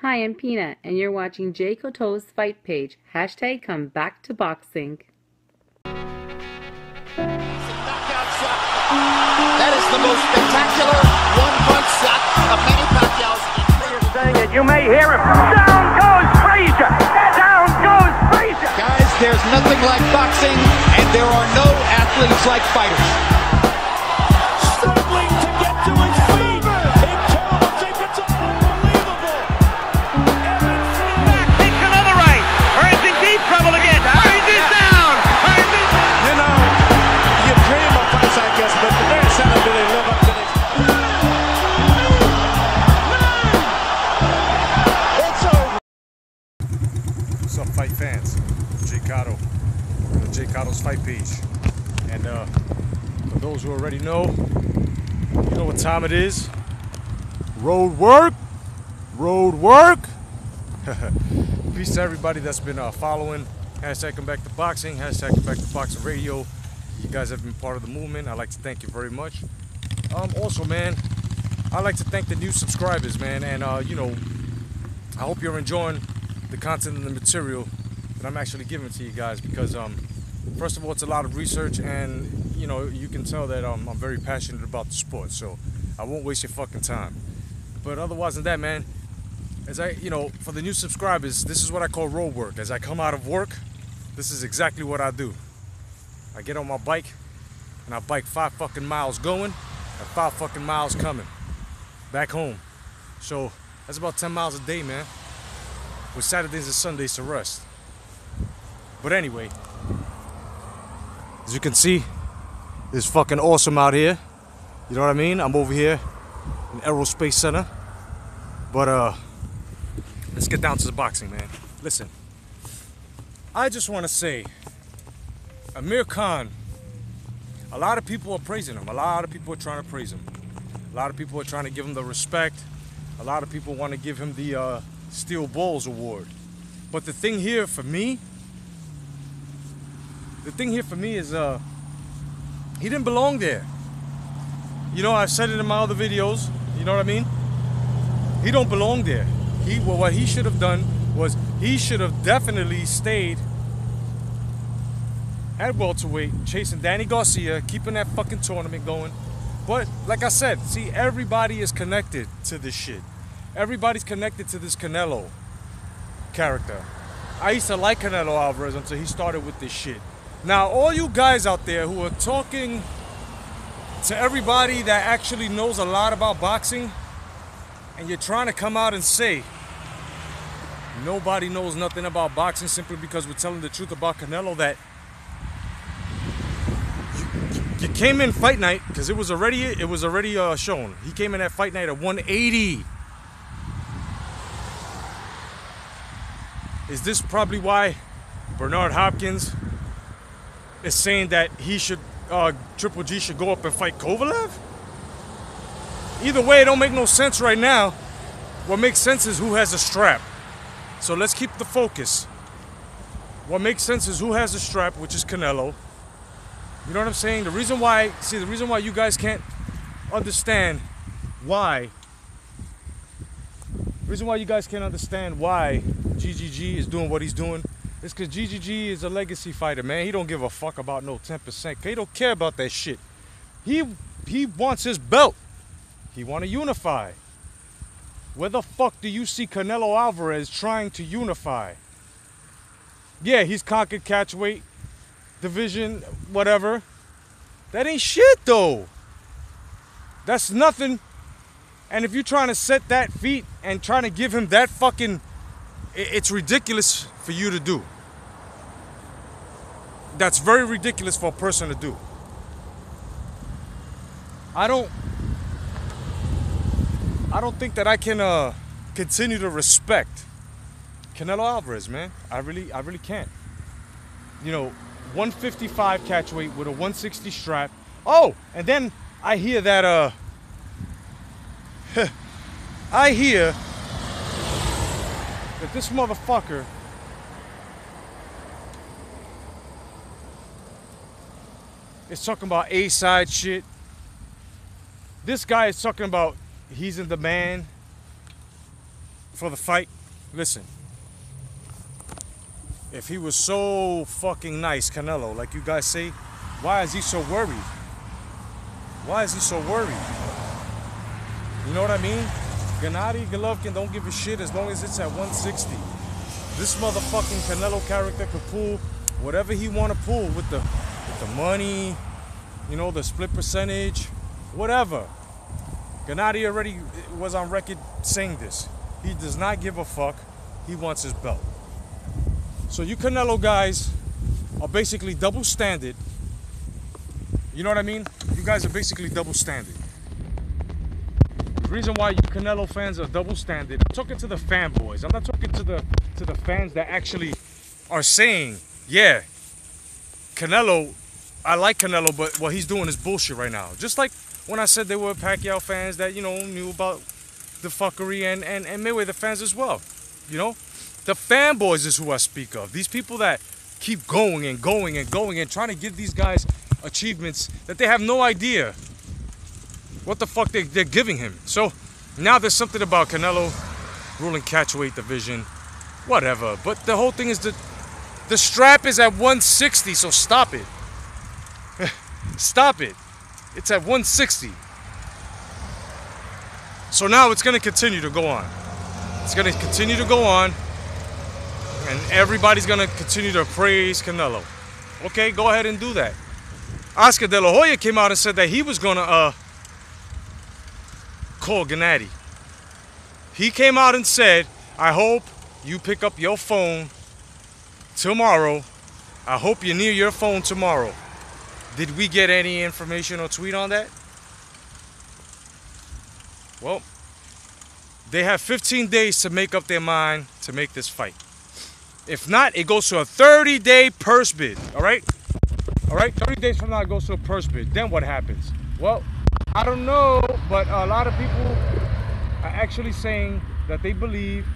Hi, I'm Peanut, and you're watching J.Cotto's Fight Page. Hashtag come back to boxing. Knockout shot. That is the most spectacular one-punch shot of Manny Pacquiao's. Saying it, you may hear him. Down goes Frazier! Down goes Frazier! Guys, there's nothing like boxing, and there are no athletes like fighters. Struggling to get to his feet. It comes. It's unbelievable. Back, takes another right. Burns in deep trouble again. Burns is down. Burns is down. You know, you dream of fights, I guess, but the very seldom do they live up to this. It's over. What's up, fight fans? J.Cotto, J.Cotto's Fight Page. And for those who already know, you know what time it is. Road work! Road work! Peace to everybody that's been following. Hashtag come back to boxing. Hashtag come back to boxing radio. You guys have been part of the movement. I'd like to thank you very much. Also, man, I'd like to thank the new subscribers, man. And, you know, I hope you're enjoying the content and the material that I'm actually giving to you guys, because first of all, it's a lot of research, and you know, you can tell that I'm very passionate about the sport, so I won't waste your fucking time. But otherwise than that, man, as for the new subscribers, this is what I call road work. As I come out of work, this is exactly what I do. I get on my bike and I bike 5 fucking miles going and 5 fucking miles coming back home. So that's about 10 miles a day, man, with Saturdays and Sundays to rest. But anyway, as you can see, it's fucking awesome out here. You know what I mean? I'm over here in Aerospace Center. But let's get down to the boxing, man. Listen, I just want to say, Amir Khan, a lot of people are praising him. A lot of people are trying to praise him. A lot of people are trying to give him the respect. A lot of people want to give him the Steel Balls Award. But the thing here for me is he didn't belong there. You know, I've said it in my other videos, you know what I mean? He don't belong there. What he should have done was he should have definitely stayed at welterweight, chasing Danny Garcia, keeping that fucking tournament going. But like I said, see, everybody is connected to this shit. Everybody's connected to this Canelo character. I used to like Canelo Alvarez until he started with this shit. Now, all you guys out there who are talking to everybody that actually knows a lot about boxing, and you're trying to come out and say nobody knows nothing about boxing simply because we're telling the truth about Canelo, that you came in fight night, because it was already shown. He came in at fight night at 180. Is this probably why Bernard Hopkins is saying that he should, Triple G should go up and fight Kovalev? Either way, it don't make no sense right now. What makes sense is who has a strap. So let's keep the focus. What makes sense is who has a strap, which is Canelo. You know what I'm saying? The reason why you guys can't understand why, GGG is doing what he's doing, it's because GGG is a legacy fighter, man. He don't give a fuck about no 10%. He don't care about that shit. He wants his belt. He want to unify. Where the fuck do you see Canelo Alvarez trying to unify? Yeah, he's conquered catchweight division, whatever. That ain't shit, though. That's nothing. And if you're trying to set that feat and trying to give him that fucking... It's ridiculous for you to do. That's very ridiculous for a person to do. I don't think that I can continue to respect Canelo Alvarez, man. I really can't. You know, 155 catchweight with a 160 strap. Oh, and then I hear that I hear that this motherfucker is talking about A-side shit. This guy is talking about he's in demand for the fight. Listen, if he was so fucking nice, Canelo, like you guys say, why is he so worried? Why is he so worried? You know what I mean? Gennady Golovkin don't give a shit as long as it's at 160. This motherfucking Canelo character could pull whatever he want to pull with the money, you know, the split percentage, whatever. Gennady already was on record saying this. He does not give a fuck. He wants his belt. So you Canelo guys are basically double standard. You know what I mean? You guys are basically double standard. The reason why you Canelo fans are double standard, I'm talking to the fanboys. I'm not talking to the fans that actually are saying, yeah, Canelo, I like Canelo, but what he's doing is bullshit right now. Just like when I said they were Pacquiao fans that, you know, knew about the fuckery and Mayweather fans as well. You know? The fanboys is who I speak of. These people that keep going and going and going and trying to give these guys achievements that they have no idea what the fuck they're giving him. So now there's something about Canelo ruling catchweight division, whatever. But the whole thing is the strap is at 160, so stop it. Stop it. It's at 160. So now it's going to continue to go on. It's going to continue to go on. And everybody's going to continue to praise Canelo. Okay, go ahead and do that. Oscar De La Hoya came out and said that he was going to call Gennady. He came out and said, I hope you pick up your phone tomorrow. I hope you're near your phone tomorrow. Did we get any information or tweet on that? Well, they have 15 days to make up their mind to make this fight. If not, it goes to a 30-day purse bid, all right? All right, 30 days from now, it goes to a purse bid. Then what happens? Well, I don't know, but a lot of people are actually saying that they believe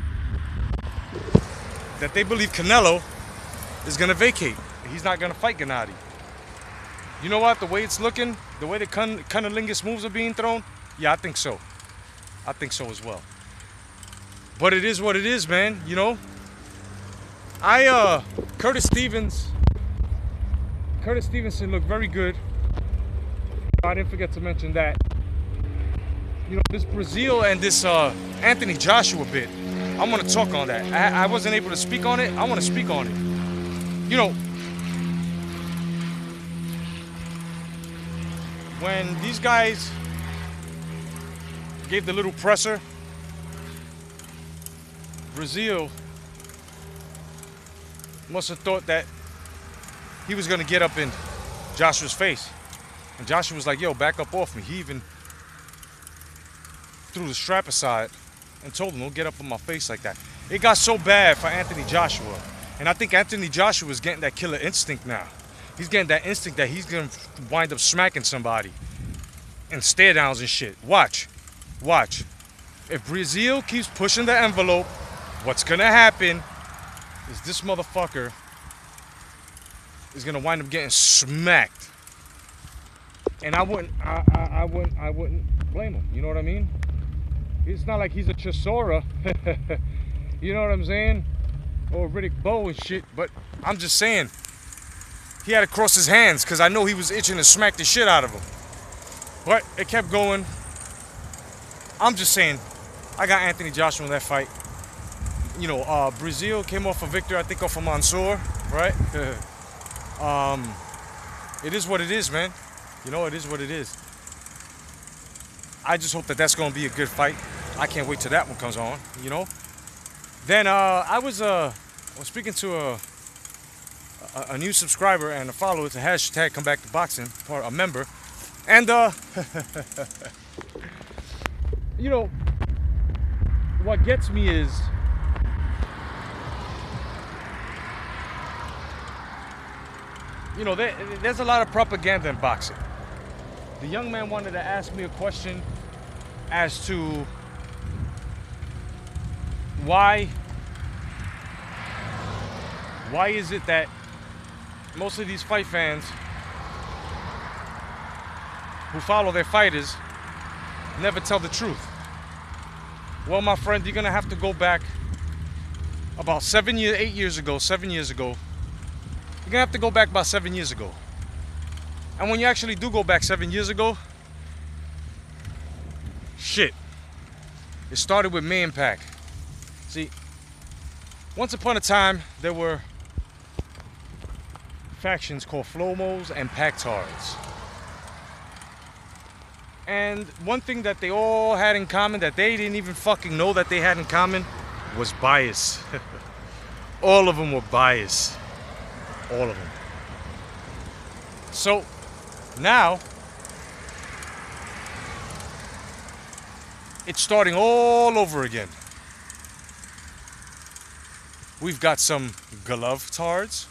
Canelo is going to vacate. He's not going to fight Gennady. You know what? The way it's looking, the way the cunnilingus moves are being thrown, yeah, I think so. I think so as well. But it is what it is, man, you know? Curtis Stevenson looked very good. I didn't forget to mention that. You know, this Brazil and this Anthony Joshua bit, I want to talk on that. I wasn't able to speak on it. I want to speak on it. You know, when these guys gave the little presser, Brazil must have thought that he was going to get up in Joshua's face. And Joshua was like, yo, back up off me. He even threw the strap aside and told him, don't get up on my face like that. It got so bad for Anthony Joshua. And I think Anthony Joshua is getting that killer instinct now. He's getting that instinct that he's going to wind up smacking somebody and stare downs and shit. Watch. Watch. If Brazil keeps pushing the envelope, what's going to happen is this motherfucker is going to wind up getting smacked. And I wouldn't blame him. You know what I mean? It's not like he's a Chisora. You know what I'm saying? Or Riddick Bowe and shit. But I'm just saying, he had to cross his hands because I know he was itching to smack the shit out of him. But it kept going. I'm just saying, I got Anthony Joshua in that fight. You know, Brazil came off a victory, I think, off of Mansour, right? It is what it is, man. You know, it is what it is. I just hope that that's going to be a good fight. I can't wait till that one comes on, you know. Then I was speaking to a new subscriber and a follower. It's a hashtag Come Back to Boxing, or a member. And, you know, what gets me is, you know, there's a lot of propaganda in boxing. The young man wanted to ask me a question as to why is it that most of these fight fans who follow their fighters never tell the truth. Well, my friend, you're gonna have to go back about 7 years, 8 years ago, 7 years ago. You're gonna have to go back about 7 years ago. And when you actually do go back 7 years ago, shit, it started with Man Pack. See, once upon a time, there were factions called Flomos and Pactards. And one thing that they all had in common that they didn't even fucking know that they had in common was bias. All of them were biased. All of them. So now it's starting all over again. We've got some Glove-tards.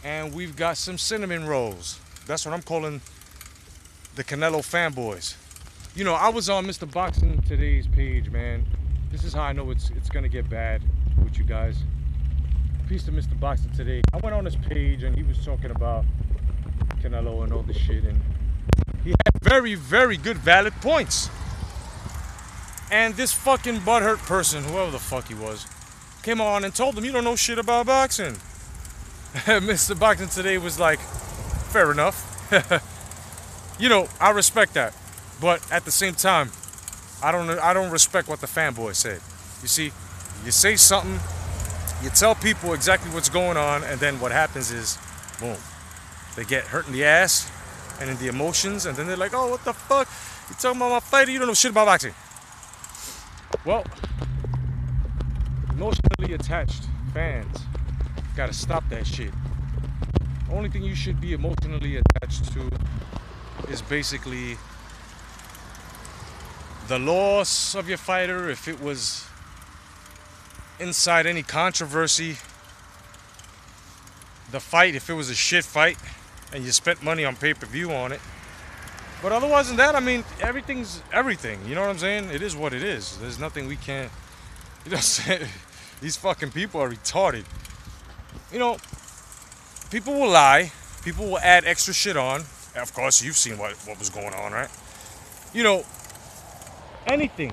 And we've got some cinnamon rolls. That's what I'm calling the Canelo fanboys. You know, I was on Mr. Boxing Today's page, man. This is how I know it's gonna get bad with you guys. Peace to Mr. Boxing Today. I went on his page and he was talking about Canelo and all this shit, and he had very, very good, valid points. And this fucking butthurt person, whoever the fuck he was, came on and told him, you don't know shit about boxing. Mr. Boxing Today was like, fair enough. You know, I respect that, but at the same time, I don't respect what the fanboy said. You see, you say something, you tell people exactly what's going on, and then what happens is, boom, they get hurt in the ass and in the emotions, and then they're like, oh, what the fuck? You talking about my fighter? You don't know shit about boxing. Well, emotionally attached fans gotta stop that shit. The only thing you should be emotionally attached to is basically the loss of your fighter, if it was inside any controversy, the fight, if it was a shit fight and you spent money on pay-per-view on it. But otherwise than that, I mean, everything's everything. You know what I'm saying? It is what it is. There's nothing we can't, you know what I'm saying? These fucking people are retarded. You know, people will lie. People will add extra shit on. Of course, you've seen what was going on, right? You know, anything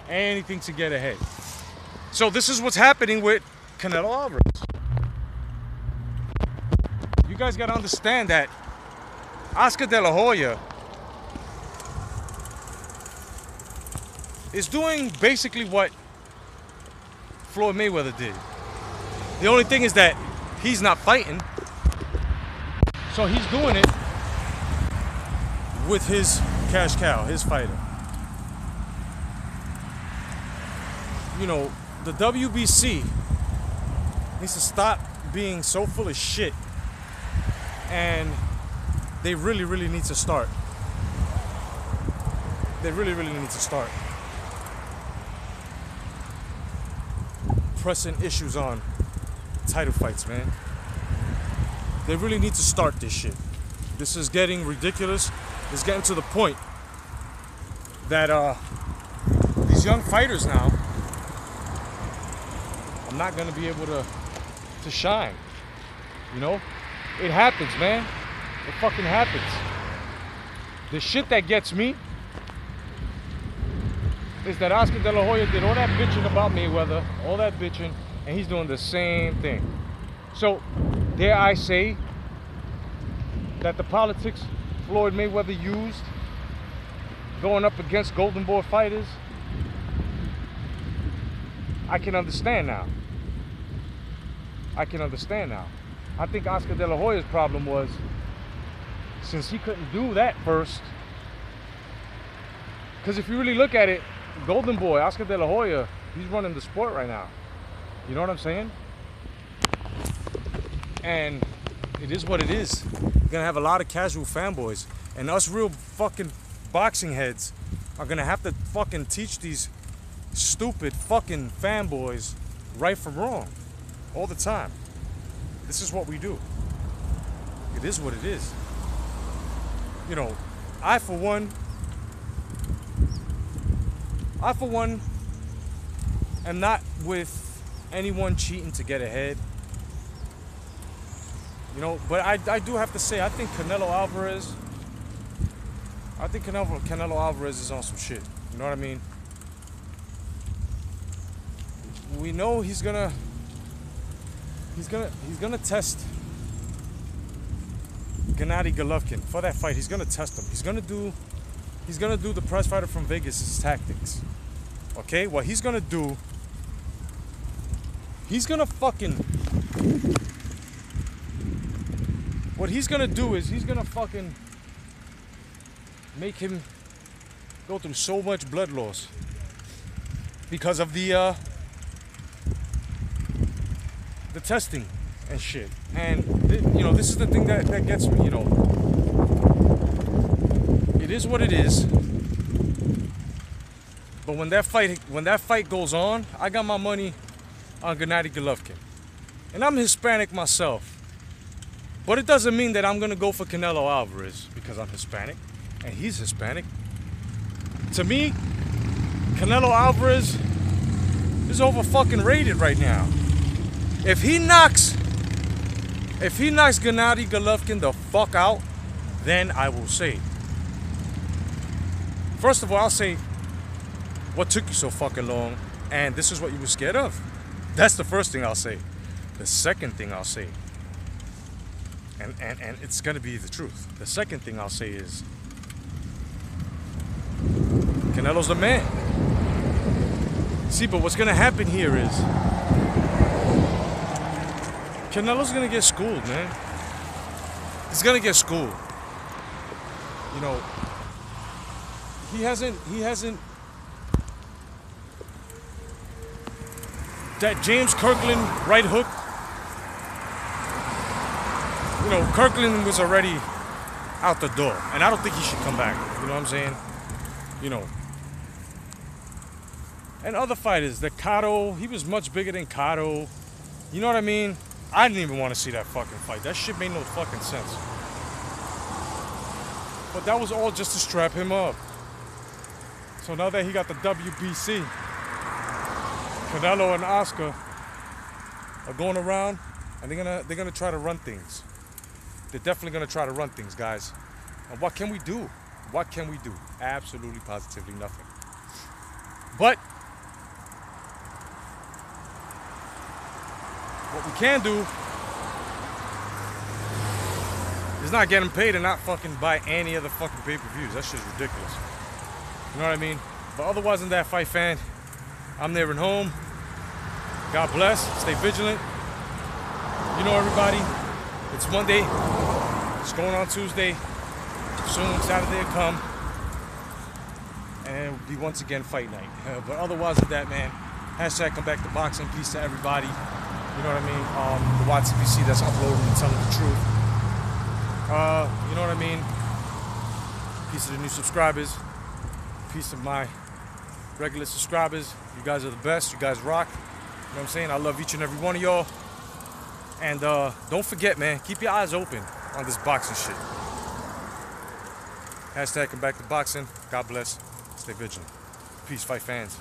to get ahead. So this is what's happening with Canelo Alvarez. You guys got to understand that Oscar De La Hoya is doing basically what Floyd Mayweather did. The only thing is that he's not fighting, so he's doing it with his cash cow, his fighter. You know, the WBC needs to stop being so full of shit, and they really, really need to start. They really, really need to start pressing issues on title fights, man. They really need to start this shit. This is getting ridiculous. It's getting to the point that these young fighters now are not gonna be able to shine. You know? It happens, man. It fucking happens. The shit that gets me is that Oscar De La Hoya did all that bitching about Mayweather, all that bitching, and he's doing the same thing. So, dare I say that the politics Floyd Mayweather used going up against Golden Boy fighters, I can understand now. I can understand now. I think Oscar De La Hoya's problem was, since he couldn't do that first, because if you really look at it, Golden Boy, Oscar De La Hoya, he's running the sport right now. You know what I'm saying? And it is what it is. You're gonna have a lot of casual fanboys, and us real fucking boxing heads are gonna have to fucking teach these stupid fucking fanboys right from wrong all the time. This is what we do. It is what it is. You know, I for one am not with anyone cheating to get ahead. You know, but I do have to say, I think Canelo Alvarez I think Canelo Alvarez is on some shit. You know what I mean? We know he's gonna test Gennady Golovkin for that fight. He's gonna test him. He's gonna do the prize fighter from Vegas' tactics. Okay, what he's gonna do? What he's gonna do is he's gonna fucking make him go through so much blood loss because of the testing and shit. And you know, this is the thing that gets me. You know, it is what it is. But when that fight goes on, I got my money on Gennady Golovkin, and I'm Hispanic myself. But it doesn't mean that I'm gonna go for Canelo Alvarez because I'm Hispanic and he's Hispanic. To me, Canelo Alvarez is over fucking rated right now. If he knocks Gennady Golovkin the fuck out, then I will say. First of all, I'll say, what took you so fucking long? And this is what you were scared of. That's the first thing I'll say. The second thing I'll say, and it's gonna be the truth. The second thing I'll say is, Canelo's the man. See, but what's gonna happen here is Canelo's gonna get schooled, man. He's gonna get schooled. You know, he hasn't that James Kirkland right hook. You know, Kirkland was already out the door, and I don't think he should come back. You know what I'm saying? You know. And other fighters, the J.Cotto, he was much bigger than J.Cotto. You know what I mean? I didn't even want to see that fucking fight. That shit made no fucking sense. But that was all just to strap him up. So now that he got the WBC, Canelo and Oscar are going around, and they're gonna try to run things. They're definitely gonna try to run things, guys. And what can we do? What can we do? Absolutely, positively nothing. But what we can do is not get him paid and not fucking buy any of the fucking pay-per-views. That shit's ridiculous. You know what I mean? But otherwise than that, fight fan, I'm there at home. God bless. Stay vigilant. You know, everybody, it's Monday. It's going on Tuesday. Soon Saturday will come. And it will be once again fight night. But otherwise than that, man, hashtag come back to boxing. Peace to everybody. You know what I mean? The YTBC that's uploading and telling the truth. You know what I mean? Peace to the new subscribers. Peace to my regular subscribers. You guys are the best. You guys rock. You know what I'm saying? I love each and every one of y'all. And don't forget, man, keep your eyes open on this boxing shit. Hashtag come back to boxing. God bless. Stay vigilant. Peace, fight fans.